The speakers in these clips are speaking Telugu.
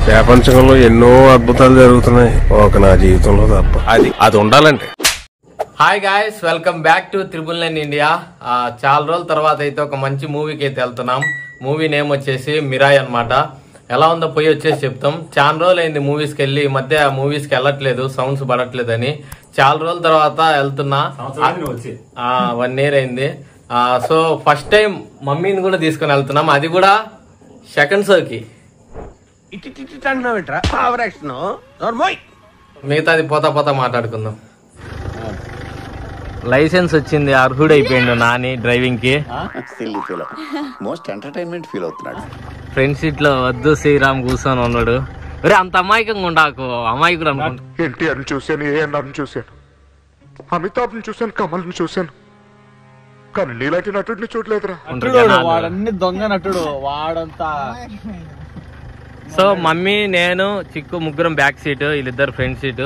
ప్రపంచంలో ఎన్నో అద్భుతాలు జరుగుతున్నాయి, ఒక నా జీవితంలో తప్ప. అది ఉండాలంటే. Hi guys, welcome back to 999 India. చాలా రోజుల తర్వాత అయితే ఒక మంచి మూవీకి అయితే వెళ్తున్నాం. మూవీ నేమ్ వచ్చేసి మిరాయ్ అన్నమాట. ఎలా ఉందో పోయి వచ్చేసి చెప్తాం. చాలా రోజులు అయింది మూవీస్కి వెళ్ళి. ఈ మధ్య మూవీస్కి వెళ్ళట్లేదు, సౌండ్స్ పడట్లేదని. చాలా రోజుల తర్వాత వెళ్తున్నా. 1 year అయింది. సో ఫస్ట్ టైం మమ్మీని కూడా తీసుకుని వెళ్తున్నాం, అది కూడా సెకండ్ షోకి. మిగతాది పోతా పోతా మాట్లాడుకుందాం. లైసెన్స్ వచ్చింది, అర్హుడు అయిపోయిండు నాని డ్రైవింగ్ కి. మోస్ట్ ఎంటర్టైన్మెంట్ ఫీల్ అవుతున్నాడు. ఫ్రంట్ సీట్ లో వద్దు శ్రీరామ్ కూర్చొని ఉన్నాడు. ఒరే అంత అమాయకంగా ఉండాకు, అమాయకుడు అనుకుంటా. ఎన్టీఆర్ని చూశాను, ఏఎన్ఆర్ని చూశాను, అమితాబ్ని చూశాను, కమల్ని చూశాను, కానీ నీలాంటి నటుడిని చూడలేదురా. వాడన్ని దొంగ నటుడు వాడంతా. సో మమ్మీ, నేను, చిక్కు ముగ్గురం బ్యాక్ సీట్, వీళ్ళిద్దరు ఫ్రంట్ సీట్.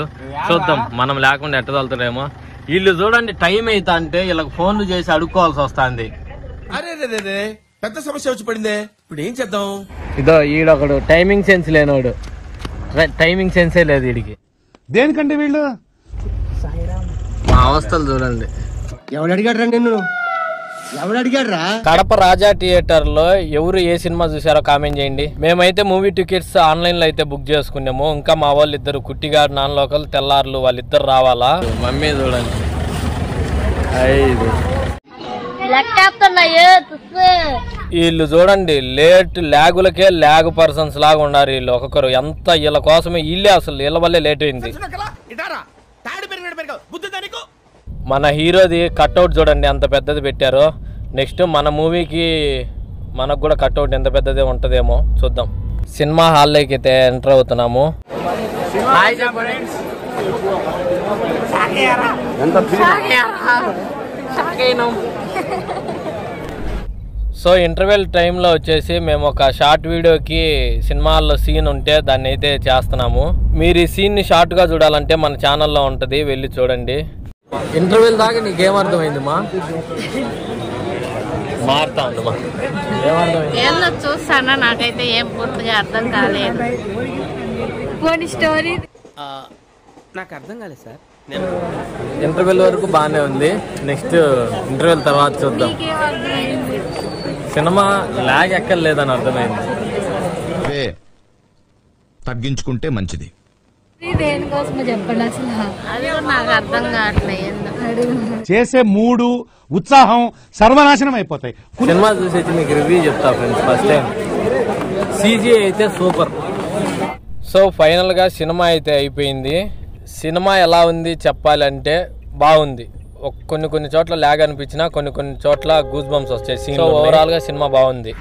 చూద్దాం మనం లేకుండా ఎట్ట తోలుతారేమో. వీళ్ళు చూడండి, టైం అయితే అంటే వీళ్ళకి ఫోన్లు చేసి అడుక్కోవాల్సి వస్తుంది. అరే పెద్ద సమస్య వచ్చి పడిందే, ఇప్పుడు ఏం చేద్దాం? ఇదో ఈడొకడు టైమింగ్ సెన్స్ లేనోడు, టైమింగ్ సెన్సే లేదు వీడికి. దేనికంటే వీళ్ళు మా అవస్థలు చూడండి. ఎవడు అడిగాడు రా నిన్ను? ఎవడు అడిగాడు రా? కడప రాజా థియేటర్ లో ఎవరు ఏ సినిమా చూసారో కామెంట్ చేయండి. మేమైతే మూవీ టికెట్స్ ఆన్లైన్ లో అయితే బుక్ చేసుకున్నాము. ఇంకా మా వాళ్ళు ఇద్దరు, కుట్టిగారు నాన్ లోకల్ తెల్లారులు, వాళ్ళిద్దరు రావాలా. మమ్మీ చూడండి, వీళ్ళు చూడండి ల్యాగులకే ల్యాగ్ పర్సన్స్ లాగా ఉన్నారు వీళ్ళు. ఒక్కొక్కరు ఎంత వీళ్ళ కోసమే వీళ్ళే, అసలు వీళ్ళ వల్లే లేట్ అయింది. మన హీరోది కట్అవుట్ చూడండి ఎంత పెద్దది పెట్టారో. నెక్స్ట్ మన మూవీకి మనకు కూడా కట్అవుట్ ఎంత పెద్దదే ఉంటుందేమో చూద్దాం. సినిమా హాల్లోకి అయితే ఎంటర్ అవుతున్నాము. సో ఇంటర్వెల్ టైంలో వచ్చేసి మేము ఒక షార్ట్ వీడియోకి సినిమా హాల్లో సీన్ ఉంటే దాన్ని అయితే చేస్తున్నాము. మీరు ఈ సీన్ని షార్ట్గా చూడాలంటే మన ఛానల్లో ఉంటుంది, వెళ్ళి చూడండి. ఇంటర్వెల్ దాకా నీకేమర్థమైంది మా? మారుతా ఉందమ్మా. ఏమో చూస్తానా, నాకైతే ఏం పూర్తిగా అర్థం కాలేదు. స్టోరీ నాకు అర్థం కాలేదు సార్. ఇంటర్వెల్ వరకు బాగానే ఉంది, నెక్స్ట్ ఇంటర్వెల్ తర్వాత చూద్దాం. సినిమా లాగ్ ఎక్కర్లేదని అర్థమైంది. తగ్గించుకుంటే మంచిది. దేనికోసమో చెప్పండి అసలు, అది కూడా నాకు అర్థం కావట్లేదు. చేసే మూడు ఉత్సాహం సర్వనాశనం అయిపోతాయి. సినిమా చూసి మీకు రివ్యూ చెప్తా ఫ్రెండ్స్. ఫస్ట్ టైం CG అయితే సూపర్. సో ఫైనల్ గా సినిమా అయితే అయిపోయింది. సినిమా ఎలా ఉంది చెప్పాలంటే బాగుంది. కొన్ని చోట్ల ల్యాగ్ అనిపించినా కొన్ని చోట్ల గూస్ బంప్స్ వచ్చాయి. సో ఓవరాల్ గా సినిమా బాగుంది.